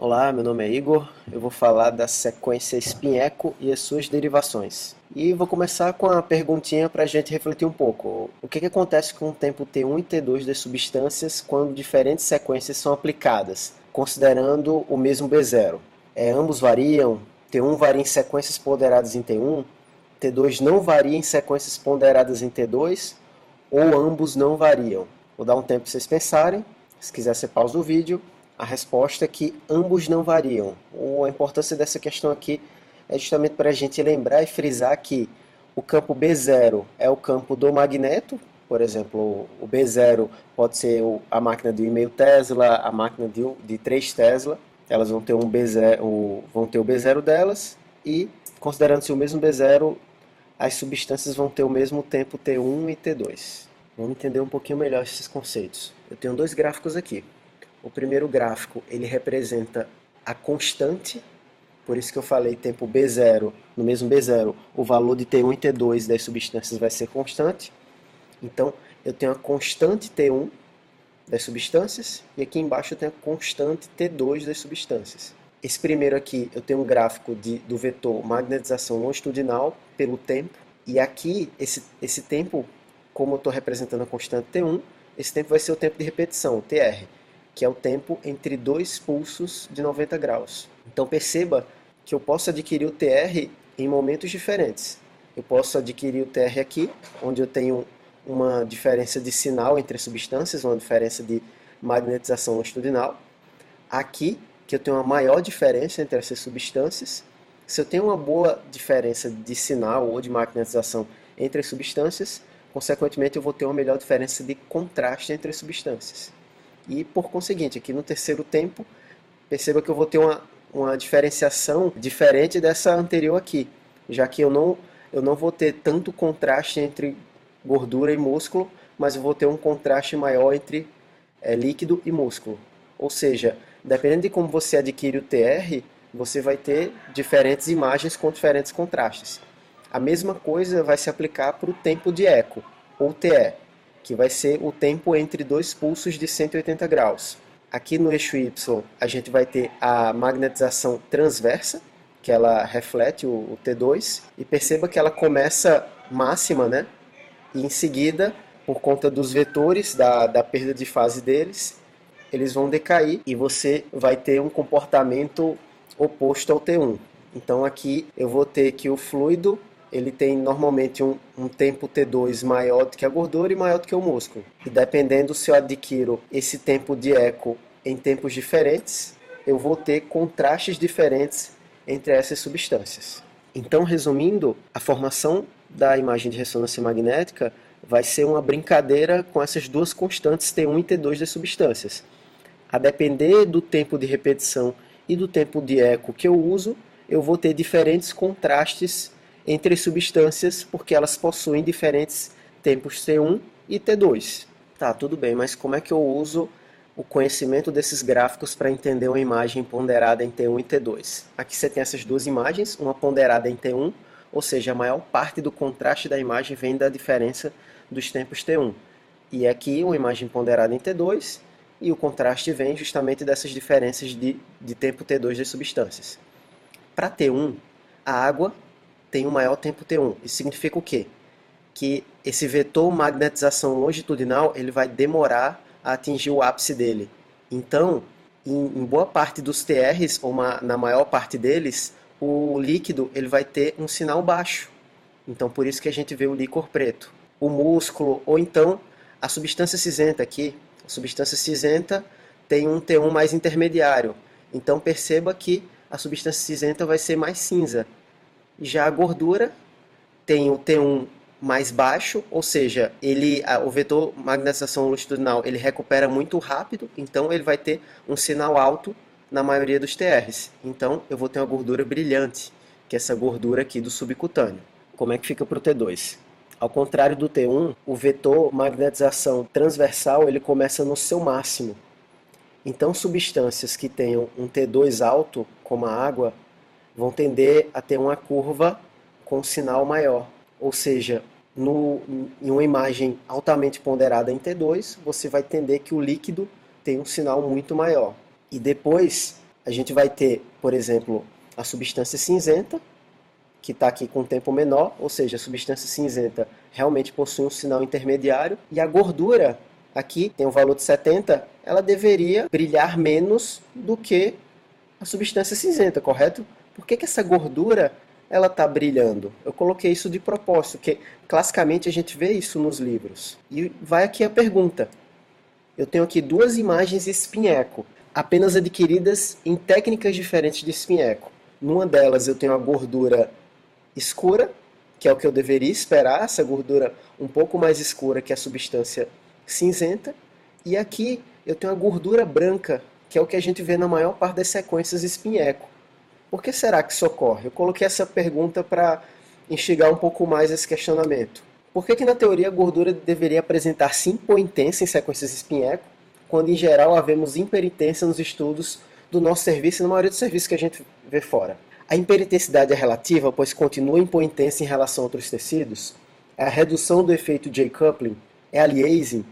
Olá, meu nome é Igor. Eu vou falar da sequência spin-echo e as suas derivações. E vou começar com a perguntinha para a gente refletir um pouco. O que acontece com o tempo T1 e T2 das substâncias quando diferentes sequências são aplicadas, considerando o mesmo B0? Ambos variam, T1 varia em sequências ponderadas em T1, T2 não varia em sequências ponderadas em T2, ou ambos não variam? Vou dar um tempo para vocês pensarem. Se quiser, você pausa o vídeo. A resposta é que ambos não variam. A importância dessa questão aqui é justamente para a gente lembrar e frisar que o campo B0 é o campo do magneto. Por exemplo, o B0 pode ser a máquina de 1,5 Tesla, a máquina de 3 Tesla. Elas vão ter, vão ter o B0 delas e, considerando-se o mesmo B0, as substâncias vão ter o mesmo tempo T1 e T2. Vamos entender um pouquinho melhor esses conceitos. Eu tenho dois gráficos aqui. O primeiro gráfico, ele representa a constante, por isso que eu falei tempo B0, no mesmo B0, o valor de T1 e T2 das substâncias vai ser constante. Então, eu tenho a constante T1 das substâncias, e aqui embaixo eu tenho a constante T2 das substâncias. Esse primeiro aqui, eu tenho um gráfico do vetor magnetização longitudinal pelo tempo, e aqui, esse tempo, como eu estou representando a constante T1, esse tempo vai ser o tempo de repetição, o TR, que é o tempo entre dois pulsos de 90 graus. Então perceba que eu posso adquirir o TR em momentos diferentes. Eu posso adquirir o TR aqui, onde eu tenho uma diferença de sinal entre as substâncias, uma diferença de magnetização longitudinal. Aqui, que eu tenho uma maior diferença entre essas substâncias. Se eu tenho uma boa diferença de sinal ou de magnetização entre as substâncias, consequentemente eu vou ter uma melhor diferença de contraste entre as substâncias. E, por conseguinte, aqui no terceiro tempo, perceba que eu vou ter uma diferenciação diferente dessa anterior aqui, já que eu não vou ter tanto contraste entre gordura e músculo, mas eu vou ter um contraste maior entre líquido e músculo. Ou seja, dependendo de como você adquire o TR, você vai ter diferentes imagens com diferentes contrastes. A mesma coisa vai se aplicar para o tempo de eco, ou TE, que vai ser o tempo entre dois pulsos de 180 graus. Aqui no eixo Y, a gente vai ter a magnetização transversa, que ela reflete o T2, e perceba que ela começa máxima, né? E em seguida, por conta dos vetores, da perda de fase deles, eles vão decair e você vai ter um comportamento oposto ao T1. Então aqui eu vou ter que o fluido ele tem normalmente um tempo T2 maior do que a gordura e maior do que o músculo. E dependendo se eu adquiro esse tempo de eco em tempos diferentes, eu vou ter contrastes diferentes entre essas substâncias. Então, resumindo, a formação da imagem de ressonância magnética vai ser uma brincadeira com essas duas constantes T1 e T2 das substâncias. A depender do tempo de repetição e do tempo de eco que eu uso, eu vou ter diferentes contrastes entre as substâncias, porque elas possuem diferentes tempos T1 e T2. Tá, tudo bem, mas como é que eu uso o conhecimento desses gráficos para entender uma imagem ponderada em T1 e T2? Aqui você tem essas duas imagens, uma ponderada em T1, ou seja, a maior parte do contraste da imagem vem da diferença dos tempos T1. E aqui uma imagem ponderada em T2, e o contraste vem justamente dessas diferenças de tempo T2 das substâncias. Para T1, a água tem o maior tempo T1. Isso significa o quê? Que esse vetor magnetização longitudinal ele vai demorar a atingir o ápice dele. Então, em boa parte dos TRs, ou na maior parte deles, o líquido ele vai ter um sinal baixo. Então, por isso que a gente vê o líquor preto. O músculo, ou então a substância cinzenta aqui. A substância cinzenta tem um T1 mais intermediário. Então, perceba que a substância cinzenta vai ser mais cinza. Já a gordura tem o T1 mais baixo, ou seja, o vetor magnetização longitudinal ele recupera muito rápido, então ele vai ter um sinal alto na maioria dos TRs. Então eu vou ter uma gordura brilhante, que é essa gordura aqui do subcutâneo. Como é que fica para o T2? Ao contrário do T1, o vetor magnetização transversal ele começa no seu máximo. Então substâncias que tenham um T2 alto, como a água, vão tender a ter uma curva com sinal maior. Ou seja, em uma imagem altamente ponderada em T2, você vai entender que o líquido tem um sinal muito maior. E depois, A gente vai ter, por exemplo, a substância cinzenta, que está aqui com um tempo menor, ou seja, a substância cinzenta realmente possui um sinal intermediário, e a gordura aqui tem um valor de 70, ela deveria brilhar menos do que a substância cinzenta, correto? Por que essa gordura ela está brilhando? Eu coloquei isso de propósito, porque classicamente a gente vê isso nos livros. E vai aqui a pergunta. Eu tenho aqui duas imagens de espinheco, apenas adquiridas em técnicas diferentes de espinheco. Numa delas eu tenho a gordura escura, que é o que eu deveria esperar, essa gordura um pouco mais escura que a substância cinzenta. E aqui eu tenho a gordura branca, que é o que a gente vê na maior parte das sequências de espinheco. Por que será que isso ocorre? Eu coloquei essa pergunta para instigar um pouco mais esse questionamento. Por que na teoria a gordura deveria apresentar sim hipointensão em sequências de espinheco, quando em geral havemos hiperintensão nos estudos do nosso serviço e na maioria dos serviços que a gente vê fora? A hiperintensidade é relativa, pois continua hipointensa em relação a outros tecidos? É a redução do efeito J-coupling? É aliasing?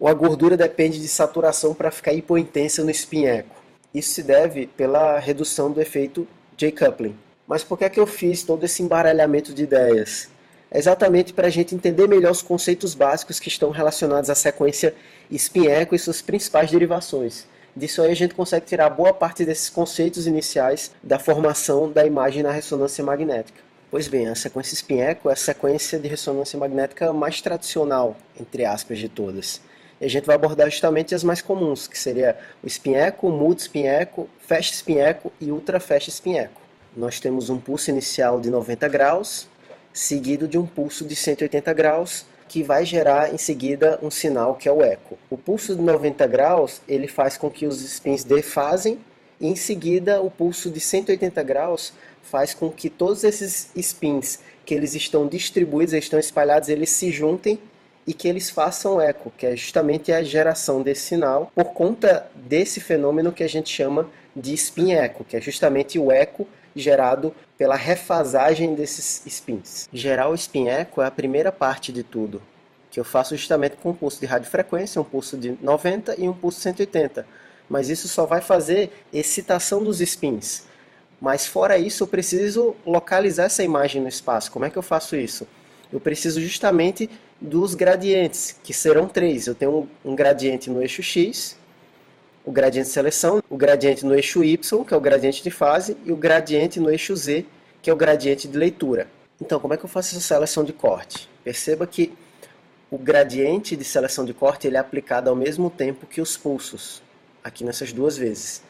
Ou a gordura depende de saturação para ficar hipointensa no espinheco? Isso se deve pela redução do efeito J-coupling. Mas por que é que eu fiz todo esse embaralhamento de ideias? É exatamente para a gente entender melhor os conceitos básicos que estão relacionados à sequência espinheco e suas principais derivações. Disso aí a gente consegue tirar boa parte desses conceitos iniciais da formação da imagem na ressonância magnética. Pois bem, a sequência espinheco é a sequência de ressonância magnética mais tradicional, entre aspas, de todas. E a gente vai abordar justamente as mais comuns, que seria o espinheco, o mudo espinheco, fast espinheco e ultra fast espinheco. Nós temos um pulso inicial de 90 graus, seguido de um pulso de 180 graus, que vai gerar em seguida um sinal que é o eco. O pulso de 90 graus ele faz com que os spins defasem e em seguida o pulso de 180 graus faz com que todos esses spins que eles estão distribuídos, eles estão espalhados, eles se juntem e que eles façam eco, que é justamente a geração desse sinal por conta desse fenômeno que a gente chama de spin eco, que é justamente o eco gerado pela refasagem desses spins. Gerar o spin eco é a primeira parte de tudo, que eu faço justamente com um pulso de radiofrequência, um pulso de 90 e um pulso de 180. Mas isso só vai fazer excitação dos spins. Mas fora isso, eu preciso localizar essa imagem no espaço. Como é que eu faço isso? Eu preciso justamente dos gradientes, que serão três. Eu tenho um gradiente no eixo X, o gradiente de seleção, o gradiente no eixo Y, que é o gradiente de fase, e o gradiente no eixo Z, que é o gradiente de leitura. Então, como é que eu faço essa seleção de corte? Perceba que o gradiente de seleção de corte ele é aplicado ao mesmo tempo que os pulsos, aqui nessas duas vezes.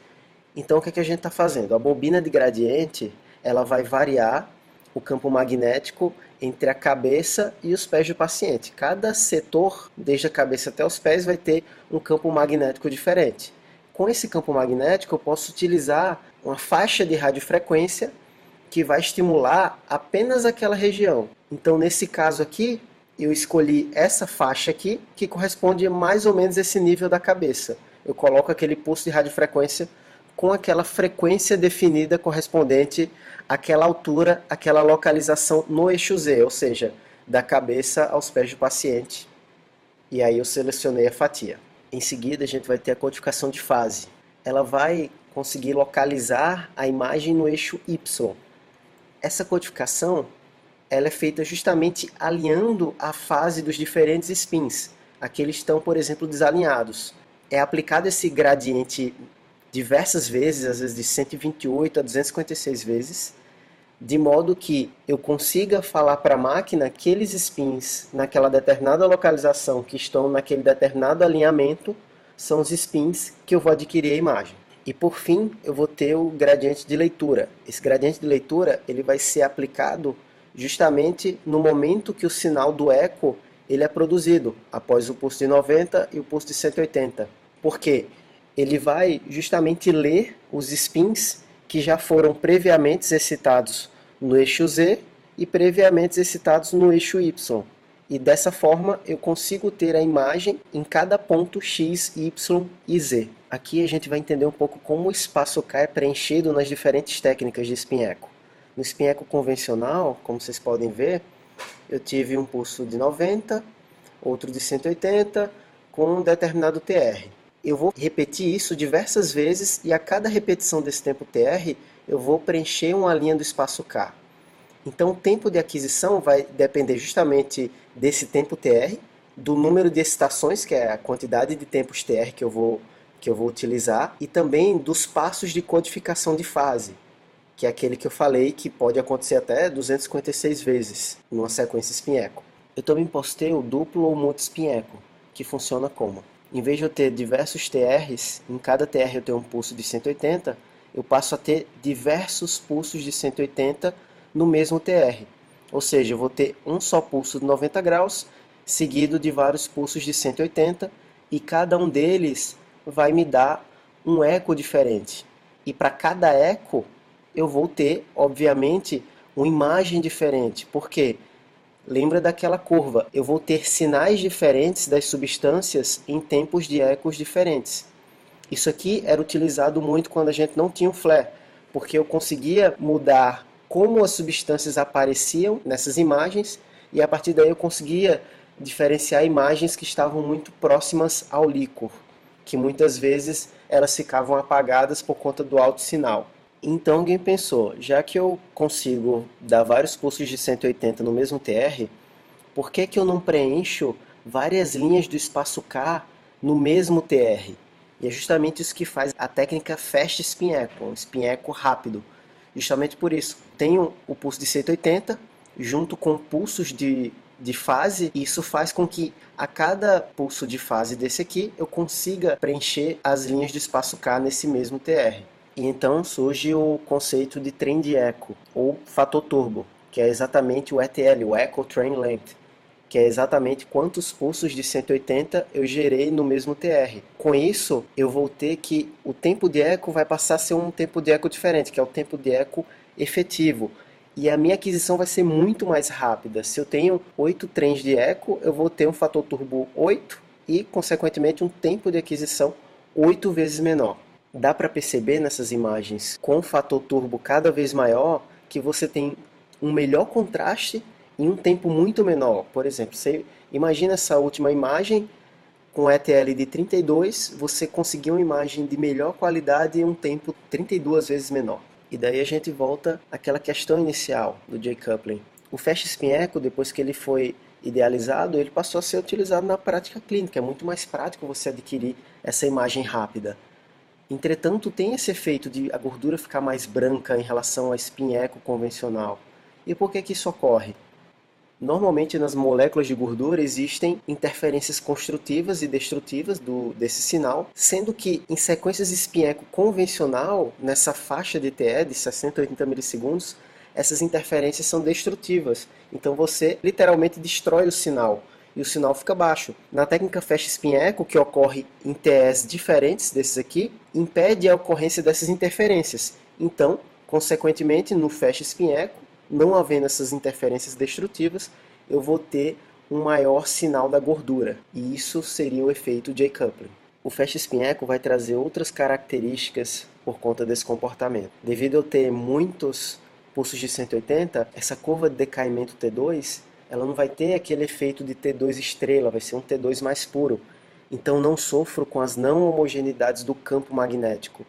Então, o que a gente está fazendo? A bobina de gradiente ela vai variar o campo magnético entre a cabeça e os pés do paciente. Cada setor, desde a cabeça até os pés, vai ter um campo magnético diferente. Com esse campo magnético, eu posso utilizar uma faixa de radiofrequência que vai estimular apenas aquela região. Então, nesse caso aqui, eu escolhi essa faixa aqui, que corresponde a mais ou menos esse nível da cabeça. Eu coloco aquele pulso de radiofrequência com aquela frequência definida correspondente àquela altura, àquela localização no eixo Z, ou seja, da cabeça aos pés do paciente. E aí eu selecionei a fatia. Em seguida, a gente vai ter a codificação de fase. Ela vai conseguir localizar a imagem no eixo Y. Essa codificação ela é feita justamente alinhando a fase dos diferentes spins. Aqui eles estão, por exemplo, desalinhados. É aplicado esse gradiente diversas vezes, às vezes de 128 a 256 vezes, de modo que eu consiga falar para a máquina aqueles spins naquela determinada localização que estão naquele determinado alinhamento são os spins que eu vou adquirir a imagem. E por fim, eu vou ter o gradiente de leitura. Esse gradiente de leitura ele vai ser aplicado justamente no momento que o sinal do eco ele é produzido, após o pulso de 90 e o pulso de 180. Por quê? Ele vai justamente ler os spins que já foram previamente excitados no eixo Z e previamente excitados no eixo Y. E dessa forma eu consigo ter a imagem em cada ponto X, Y e Z. Aqui a gente vai entender um pouco como o espaço K é preenchido nas diferentes técnicas de spin echo. No spin echo convencional, como vocês podem ver, eu tive um pulso de 90, outro de 180, com um determinado TR. Eu vou repetir isso diversas vezes e a cada repetição desse tempo TR eu vou preencher uma linha do espaço K. Então o tempo de aquisição vai depender justamente desse tempo TR, do número de excitações, que é a quantidade de tempos TR que eu vou utilizar, e também dos passos de codificação de fase, que é aquele que eu falei que pode acontecer até 256 vezes numa sequência spin-echo. Eu também postei o duplo ou multi-spin-echo, que funciona como? Em vez de eu ter diversos TRs, em cada TR eu tenho um pulso de 180, eu passo a ter diversos pulsos de 180 no mesmo TR. Ou seja, eu vou ter um só pulso de 90 graus, seguido de vários pulsos de 180, e cada um deles vai me dar um eco diferente. E para cada eco, eu vou ter, obviamente, uma imagem diferente. Por quê? Lembra daquela curva, eu vou ter sinais diferentes das substâncias em tempos de ecos diferentes. Isso aqui era utilizado muito quando a gente não tinha o flare, porque eu conseguia mudar como as substâncias apareciam nessas imagens e a partir daí eu conseguia diferenciar imagens que estavam muito próximas ao líquor, que muitas vezes elas ficavam apagadas por conta do alto sinal. Então alguém pensou, já que eu consigo dar vários pulsos de 180 no mesmo TR, por que que eu não preencho várias linhas do espaço K no mesmo TR? E é justamente isso que faz a técnica Fast Spin Echo, um spin echo rápido. Justamente por isso. Tenho o pulso de 180 junto com pulsos de fase, e isso faz com que a cada pulso de fase desse aqui eu consiga preencher as linhas do espaço K nesse mesmo TR. E então surge o conceito de trend echo, ou fator turbo, que é exatamente o ETL, o Echo Train Length, que é exatamente quantos pulsos de 180 eu gerei no mesmo TR. Com isso, eu vou ter que o tempo de eco vai passar a ser um tempo de eco diferente, que é o tempo de eco efetivo. E a minha aquisição vai ser muito mais rápida. Se eu tenho 8 trens de eco, eu vou ter um fator turbo 8 e, consequentemente, um tempo de aquisição 8 vezes menor. Dá para perceber nessas imagens com o fator turbo cada vez maior que você tem um melhor contraste em um tempo muito menor. Por exemplo, você imagina essa última imagem com ETL de 32, você conseguiu uma imagem de melhor qualidade em um tempo 32 vezes menor. E daí a gente volta àquela questão inicial do J-Coupling. O Fast Spin Echo, depois que ele foi idealizado, ele passou a ser utilizado na prática clínica. É muito mais prático você adquirir essa imagem rápida. Entretanto, tem esse efeito de a gordura ficar mais branca em relação ao spin echo convencional. E por que que isso ocorre? Normalmente nas moléculas de gordura existem interferências construtivas e destrutivas desse sinal, sendo que em sequências spin-echo convencional, nessa faixa de TE de 60 a 80 milissegundos, essas interferências são destrutivas. Então você literalmente destrói o sinal e o sinal fica baixo. Na técnica Fast Spin Echo, que ocorre em TEs diferentes desses aqui, impede a ocorrência dessas interferências. Então, consequentemente, no Fast Spin Echo, não havendo essas interferências destrutivas, eu vou ter um maior sinal da gordura. E isso seria o efeito J-coupling. O Fast Spin Echo vai trazer outras características por conta desse comportamento. Devido a eu ter muitos pulsos de 180, essa curva de decaimento T2, ela não vai ter aquele efeito de T2 estrela, vai ser um T2 mais puro. Então não sofro com as não homogeneidades do campo magnético.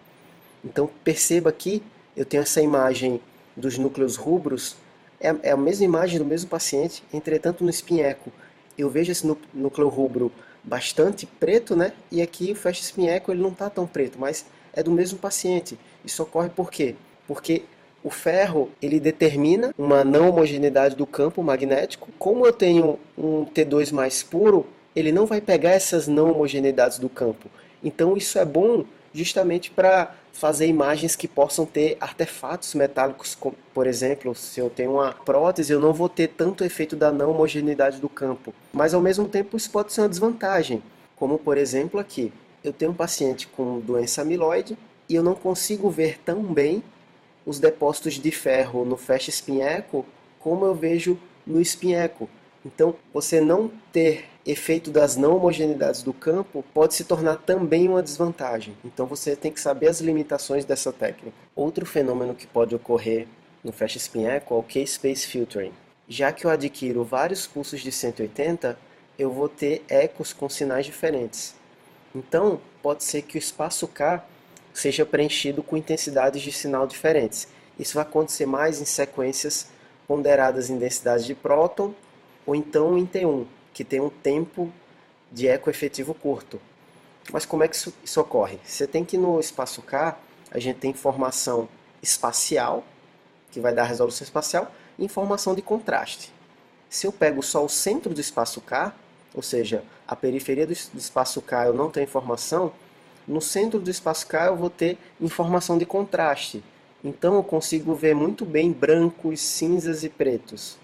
Então perceba que eu tenho essa imagem dos núcleos rubros, é a mesma imagem do mesmo paciente, entretanto no spin echo eu vejo esse núcleo rubro bastante preto, né? E aqui o fast spin echo ele não está tão preto, mas é do mesmo paciente. Isso ocorre por quê? Porque o ferro ele determina uma não homogeneidade do campo magnético. Como eu tenho um T2 mais puro, ele não vai pegar essas não homogeneidades do campo. Então isso é bom justamente para fazer imagens que possam ter artefatos metálicos, como, por exemplo, se eu tenho uma prótese, eu não vou ter tanto efeito da não homogeneidade do campo. Mas ao mesmo tempo isso pode ser uma desvantagem, como por exemplo aqui, eu tenho um paciente com doença amiloide e eu não consigo ver tão bem os depósitos de ferro no Fast Spin Echo como eu vejo no Spin Echo. Então, você não ter efeito das não homogeneidades do campo pode se tornar também uma desvantagem. Então, você tem que saber as limitações dessa técnica. Outro fenômeno que pode ocorrer no Fast Spin Echo é o K-Space Filtering. Já que eu adquiro vários pulsos de 180, eu vou ter ecos com sinais diferentes. Então, pode ser que o espaço K seja preenchido com intensidades de sinal diferentes. Isso vai acontecer mais em sequências ponderadas em densidade de próton, ou então em T1, que tem um tempo de eco efetivo curto. Mas como é que isso ocorre? Você tem que no espaço K, a gente tem informação espacial, que vai dar resolução espacial, e informação de contraste. Se eu pego só o centro do espaço K, ou seja, a periferia do espaço K eu não tenho informação, no centro do espaço K eu vou ter informação de contraste. Então eu consigo ver muito bem brancos, cinzas e pretos.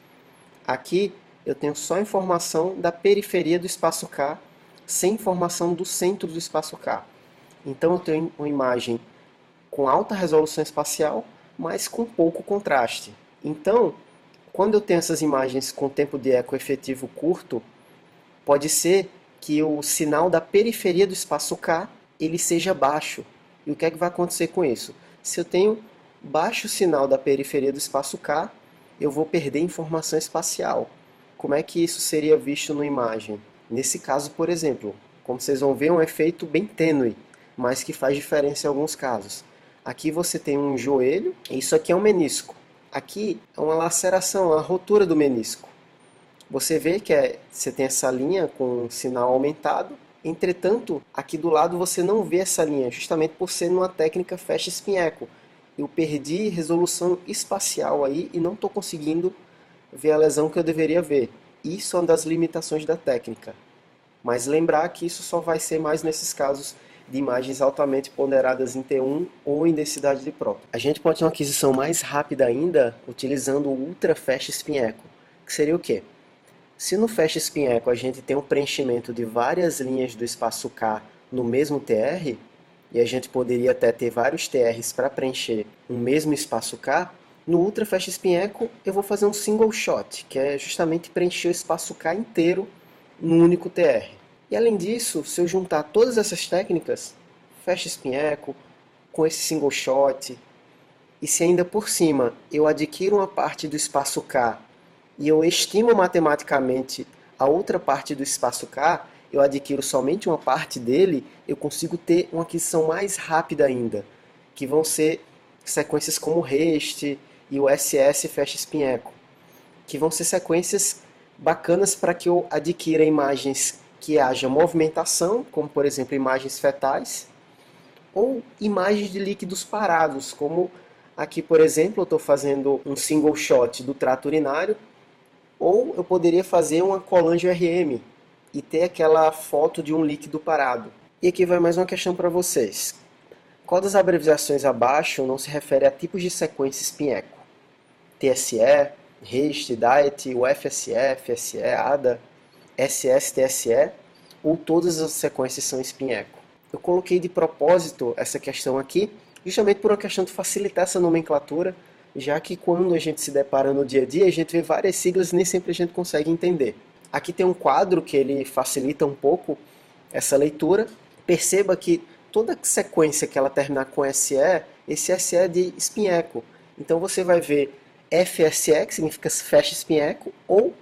Aqui eu tenho só informação da periferia do espaço K, sem informação do centro do espaço K. Então eu tenho uma imagem com alta resolução espacial, mas com pouco contraste. Então, quando eu tenho essas imagens com tempo de eco efetivo curto, pode ser que o sinal da periferia do espaço K ele seja baixo. E o que é que vai acontecer com isso? Se eu tenho baixo sinal da periferia do espaço K, eu vou perder informação espacial. Como é que isso seria visto na imagem? Nesse caso, por exemplo, como vocês vão ver, é um efeito bem tênue, mas que faz diferença em alguns casos. Aqui você tem um joelho, e isso aqui é um menisco. Aqui é uma laceração, a rotura do menisco. Você vê que você tem essa linha com sinal aumentado, entretanto, aqui do lado você não vê essa linha, justamente por ser numa técnica fecha-espinheco. Eu perdi resolução espacial aí e não estou conseguindo ver a lesão que eu deveria ver. Isso é uma das limitações da técnica. Mas lembrar que isso só vai ser mais nesses casos de imagens altamente ponderadas em T1 ou em densidade de próton. A gente pode ter uma aquisição mais rápida ainda utilizando o ultra fecha espinheco, que seria o quê? Se no fecha espinheco a gente tem um preenchimento de várias linhas do espaço K no mesmo TR, e a gente poderia até ter vários TRs para preencher um mesmo espaço K, no ultra fecha espinheco eu vou fazer um single shot, que é justamente preencher o espaço K inteiro num único TR. E além disso, se eu juntar todas essas técnicas, fecha espinheco, com esse single shot, e se ainda por cima eu adquiro uma parte do espaço K e eu estimo matematicamente a outra parte do espaço K, eu adquiro somente uma parte dele, eu consigo ter uma aquisição mais rápida ainda, que vão ser sequências como o REST e o SS fecha espinheco, que vão ser sequências bacanas para que eu adquira imagens que haja movimentação, como por exemplo imagens fetais, ou imagens de líquidos parados, como aqui por exemplo eu estou fazendo um single shot do trato urinário, ou eu poderia fazer uma colangio-RM e ter aquela foto de um líquido parado. E aqui vai mais uma questão para vocês. Qual das abreviações abaixo não se refere a tipos de sequência espinheco? TSE, REST, DIET, UFSE, FSE, ADA, SS, TSE, ou todas as sequências são espinheco? Eu coloquei de propósito essa questão aqui, justamente por uma questão de facilitar essa nomenclatura, já que quando a gente se depara no dia a dia, a gente vê várias siglas e nem sempre a gente consegue entender. Aqui tem um quadro que ele facilita um pouco essa leitura. Perceba que toda sequência que ela terminar com SE, esse SE é de espinheco. Então você vai ver FSE, que significa fecha espinheco, ou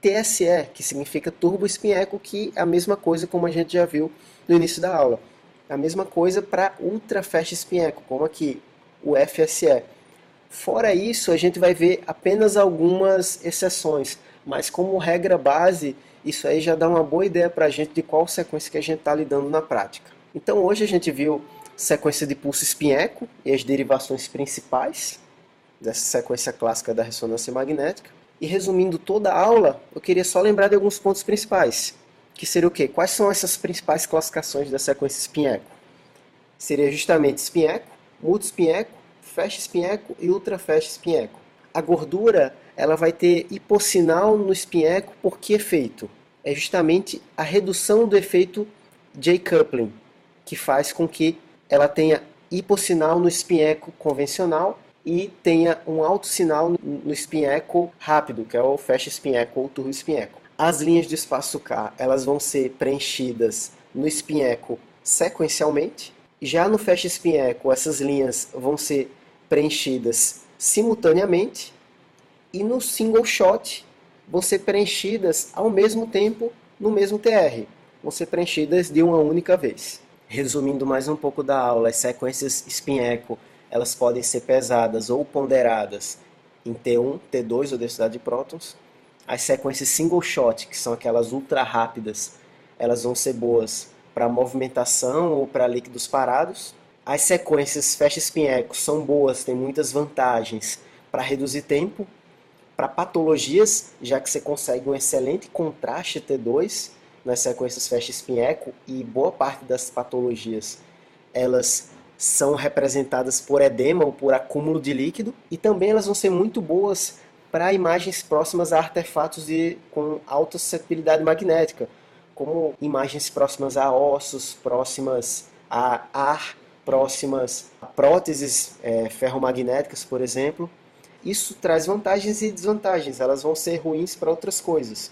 TSE, que significa turbo espinheco, que é a mesma coisa como a gente já viu no início da aula. A mesma coisa para ultra fecha espinheco, como aqui o FSE. Fora isso, a gente vai ver apenas algumas exceções, mas como regra base, isso aí já dá uma boa ideia para a gente de qual sequência que a gente está lidando na prática. Então hoje a gente viu sequência de pulso espinheco e as derivações principais dessa sequência clássica da ressonância magnética. E resumindo toda a aula, eu queria só lembrar de alguns pontos principais, que seria o quê? Quais são essas principais classificações da sequência espinheco? Seria justamente espinheco, multiespinheco, fecha espinheco e ultra fecha espinheco. A gordura ela vai ter hipossinal no espinheco por que efeito? É justamente a redução do efeito J-coupling, que faz com que ela tenha hipossinal no espinheco convencional e tenha um alto sinal no espinheco rápido, que é o fecha espinheco ou turbo espinheco. As linhas de espaço K elas vão ser preenchidas no espinheco sequencialmente. Já no fecha espinheco, essas linhas vão ser preenchidas simultaneamente e no single shot vão ser preenchidas ao mesmo tempo no mesmo TR. vão ser preenchidas de uma única vez. Resumindo mais um pouco da aula, as sequências spin-echo, elas podem ser pesadas ou ponderadas em T1, T2 ou densidade de prótons. As sequências single shot, que são aquelas ultra rápidas, elas vão ser boas para movimentação ou para líquidos parados. As sequências fast spin echo são boas, têm muitas vantagens para reduzir tempo, para patologias, já que você consegue um excelente contraste T2 nas sequências fast spin echo e boa parte das patologias elas são representadas por edema ou por acúmulo de líquido, e também elas vão ser muito boas para imagens próximas a artefatos com alta suscetibilidade magnética, como imagens próximas a ossos, próximas a ar, próximas a próteses ferromagnéticas, por exemplo. Isso traz vantagens e desvantagens, elas vão ser ruins para outras coisas,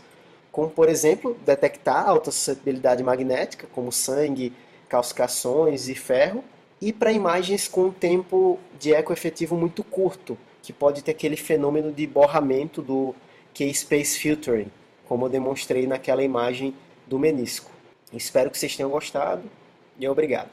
como, por exemplo, detectar alta suscetibilidade magnética, como sangue, calcificações e ferro, e para imagens com um tempo de eco efetivo muito curto, que pode ter aquele fenômeno de borramento do K-Space Filtering, como eu demonstrei naquela imagem do menisco. Espero que vocês tenham gostado e obrigado.